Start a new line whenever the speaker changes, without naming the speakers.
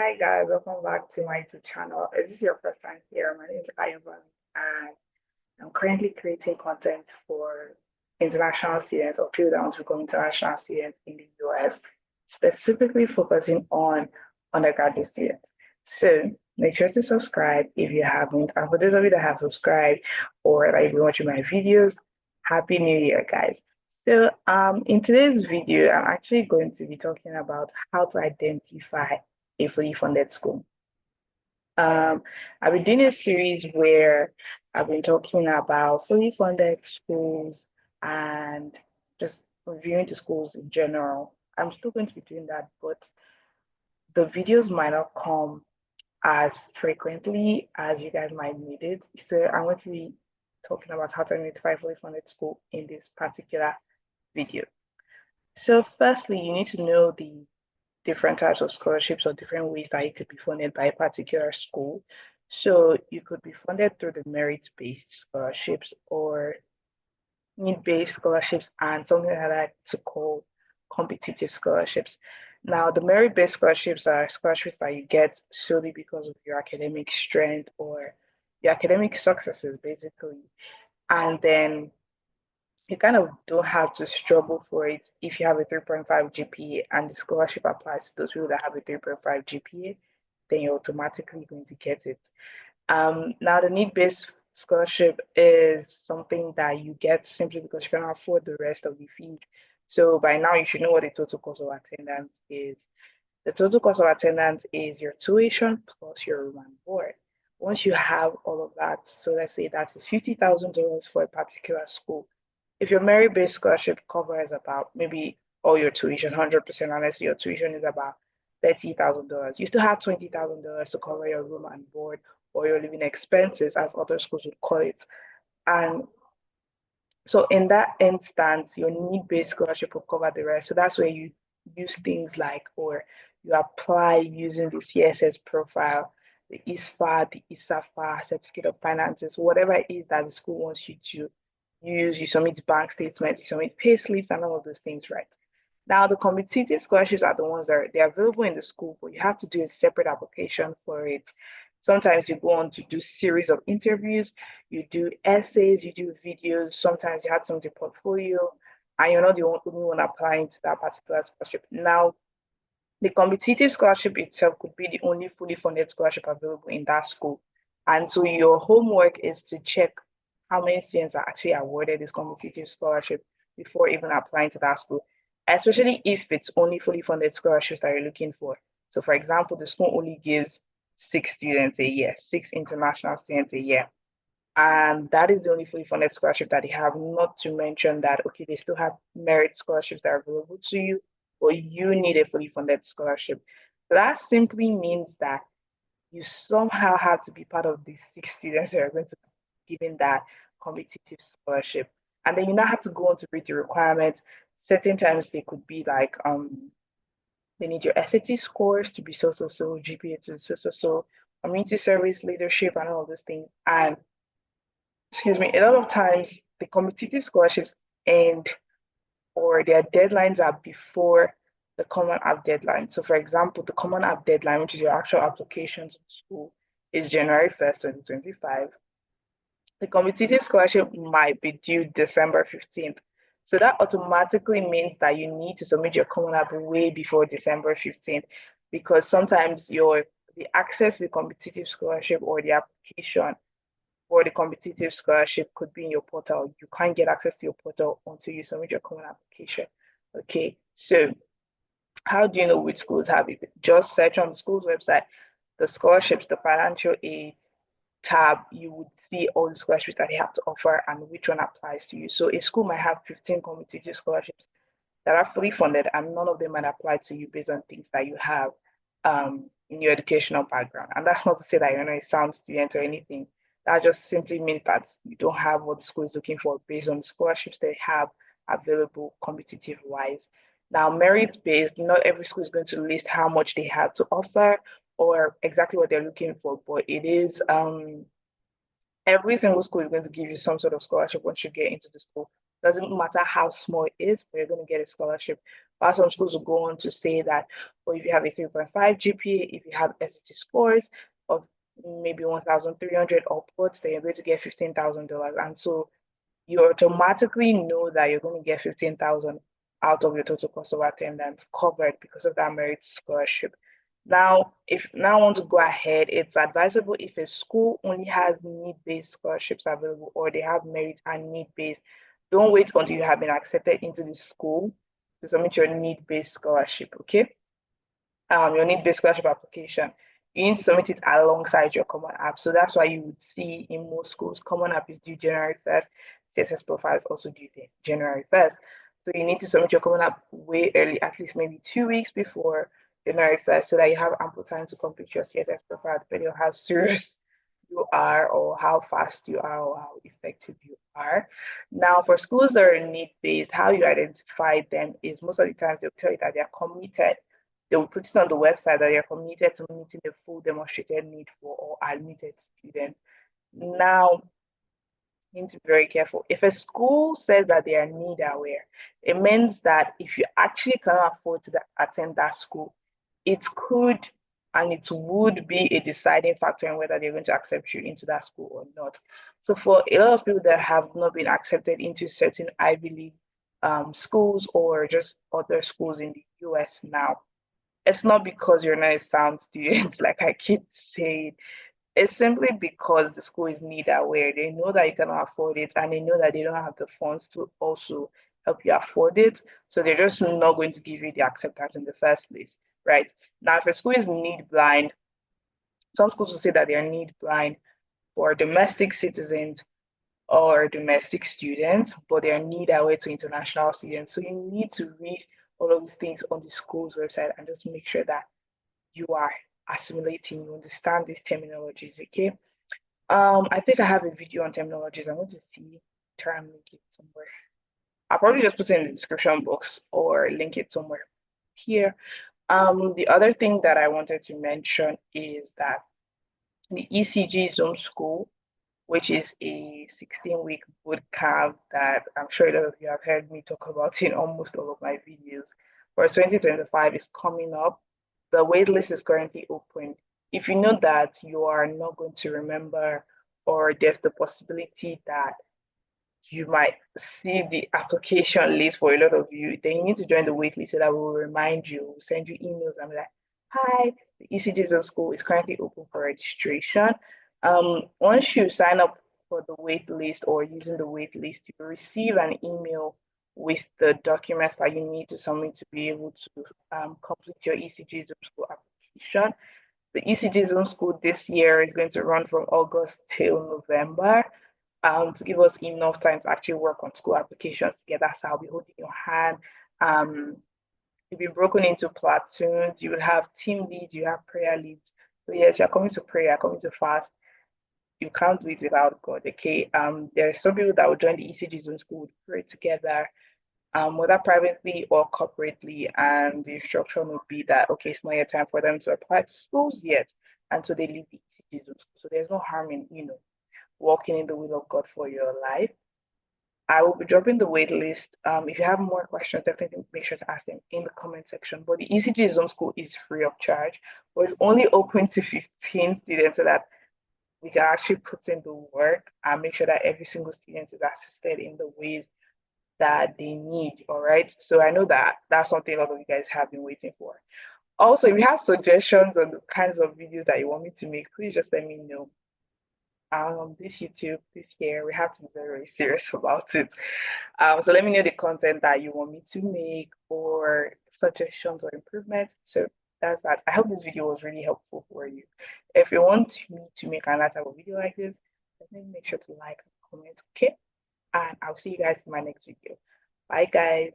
Hi guys, welcome back to my YouTube channel. If this is your first time here, my name is Ivan and I'm currently creating content for international students or people that want to become international students in the US, specifically focusing on undergraduate students. So make sure to subscribe if you haven't. And for those of you that have subscribed or that you've been watching my videos, Happy New Year, guys. In today's video, I'm actually going to be talking about how to identify a fully funded school. Um, I've been doing a series where I've been talking about fully funded schools and just reviewing the schools in general. I'm still going to be doing that, but the videos might not come as frequently as you guys might need it. So I'm going to be talking about how to identify fully funded school in this particular video. So firstly, you need to know the different types of scholarships or different ways that you could be funded by a particular school. So you could be funded through the merit-based scholarships or need-based scholarships and something that I like to call competitive scholarships. Now, the merit-based scholarships are scholarships that you get solely because of your academic strength or your academic successes, basically. And then you kind of don't have to struggle for it if you have a 3.5 GPA and the scholarship applies to those people that have a 3.5 GPA, then you're automatically going to get it. Now, the need-based scholarship is something that you get simply because you cannot afford the rest of the fees. So by now, you should know what the total cost of attendance is. The total cost of attendance is your tuition plus your room and board. Once you have all of that, so let's say that is $50,000 for a particular school. If your merit-based scholarship covers about maybe all your tuition, 100%, unless your tuition is about $30,000, you still have $20,000 to cover your room and board or your living expenses, as other schools would call it. And so in that instance, your need-based scholarship will cover the rest. So that's where you use things like, or you apply using the CSS profile, the ISFA, the ISAFA, Certificate of Finances, whatever it is that the school wants you to use. You submit bank statements, you submit pay slips, and all of those things, right? Now, the competitive scholarships are the ones that they're available in the school, but you have to do a separate application for it. Sometimes you go on to do series of interviews, you do essays, you do videos, sometimes you have some portfolio, and you're not the only one applying to that particular scholarship. Now, the competitive scholarship itself could be the only fully funded scholarship available in that school. And so your homework is to check how many students are actually awarded this competitive scholarship before even applying to that school, especially if it's only fully funded scholarships that you're looking for. So for example, the school only gives 6 students a year, 6 international students a year. And that is the only fully funded scholarship that they have, not to mention that, okay, they still have merit scholarships that are available to you, but you need a fully funded scholarship. So that simply means that you somehow have to be part of these 6 students that are going to be given that competitive scholarship. And then you now have to go on to read the requirements. Certain times they could be like they need your SAT scores to be so so so, GPA to so so so, community service, leadership, and all those things. And excuse me, a lot of times the competitive scholarships end or their deadlines are before the Common App deadline. So, for example, the Common App deadline, which is your actual application to school, is January 1st, 2025. The competitive scholarship might be due December 15th. So that automatically means that you need to submit your Common App way before December 15th because sometimes the access to the competitive scholarship or the application for the competitive scholarship could be in your portal. You can't get access to your portal until you submit your common application. Okay, so how do you know which schools have it? Just search on the school's website, the scholarships, the financial aid tab, you would see all the scholarships that they have to offer and which one applies to you. So a school might have 15 competitive scholarships that are fully funded and none of them might apply to you based on things that you have in your educational background. And that's not to say that you're not a sound student or anything. That just simply means that you don't have what the school is looking for based on the scholarships they have available competitive wise. Now, merit based, not every school is going to list how much they have to offer or exactly what they're looking for, but it is every single school is going to give you some sort of scholarship once you get into the school. Doesn't matter how small it is, but you're going to get a scholarship. But some schools will go on to say that, or if you have a 3.5 GPA, if you have SAT scores of maybe 1,300 upwards, then you're going to get $15,000. And so you automatically know that you're going to get 15,000 out of your total cost of attendance covered because of that merit scholarship. Now, if now I want to go ahead, it's advisable if a school only has need-based scholarships available or they have merit and need-based. Don't wait until you have been accepted into the school to submit your need-based scholarship, okay? Your need-based scholarship application. You need to submit it alongside your Common App. So that's why you would see in most schools, Common App is due January 1st, CSS Profile is also due January 1st. So you need to submit your Common App way early, at least maybe 2 weeks before January 1st, so that you have ample time to complete your CSS Profile, depending on how serious you are or how fast you are or how effective you are. Now, for schools that are need-based, how you identify them is most of the time they'll tell you that they're committed. They will put it on the website that you're committed to meeting the full demonstrated need for all admitted students. Now, you need to be very careful. If a school says that they are need aware, it means that if you actually cannot afford to attend that school, it could and it would be a deciding factor in whether they're going to accept you into that school or not. So for a lot of people that have not been accepted into certain Ivy League schools or just other schools in the US now, it's not because you're not a sound student, like I keep saying. It's simply because the school is need aware. They know that you cannot afford it and they know that they don't have the funds to also help you afford it. So they're just not going to give you the acceptance in the first place, right? Now, if a school is need blind, some schools will say that they are need blind for domestic citizens or domestic students, but they are need aware to international students. So you need to read all of these things on the school's website and just make sure that you are assimilating, you understand these terminologies, okay? I think I have a video on terminologies. I'm going to try and link it somewhere. I'll probably just put it in the description box or link it somewhere here. The other thing that I wanted to mention is that the ECG Zoom School, which is a 16-week boot camp that I'm sure a lot of you have heard me talk about in almost all of my videos, for 2025 is coming up. The waitlist is currently open. If you know that you are not going to remember, or there's the possibility that you might see the application list for a lot of you, then you need to join the waitlist so that we will remind you, we'll send you emails and be like, hi, the ECG Zone School is currently open for registration. Once you sign up for the wait list or using the wait list, you will receive an email with the documents that you need to submit to be able to complete your ECG Zoom School application. The ECG Zoom School this year is going to run from August till November to give us enough time to actually work on school applications together. So I'll be holding your hand. You'll be broken into platoons. You will have team leads, you have prayer leads. So yes, you're coming to prayer, coming to fast. You can't do it without God. Okay. There's some people that will join the ECG Zone School, would pray together, whether privately or corporately, and the instruction would be that okay, it's not yet time for them to apply to schools yet, and so they leave the ECG Zone School. So there's no harm in walking in the will of God for your life. I will be dropping the wait list. If you have more questions, definitely make sure to ask them in the comment section. But the ECG Zone School is free of charge, but it's only open to 15 students so that we can actually put in the work and make sure that every single student is assisted in the ways that they need. All right. So I know that that's something a lot of you guys have been waiting for. Also, if you have suggestions on the kinds of videos that you want me to make, please just let me know. This YouTube, this year, we have to be very, very serious about it. So let me know the content that you want me to make or suggestions or improvements. So that's that. I hope this video was really helpful for you. If you want me to make another type of video like this, definitely make sure to like and comment, okay? And I'll see you guys in my next video. Bye, guys.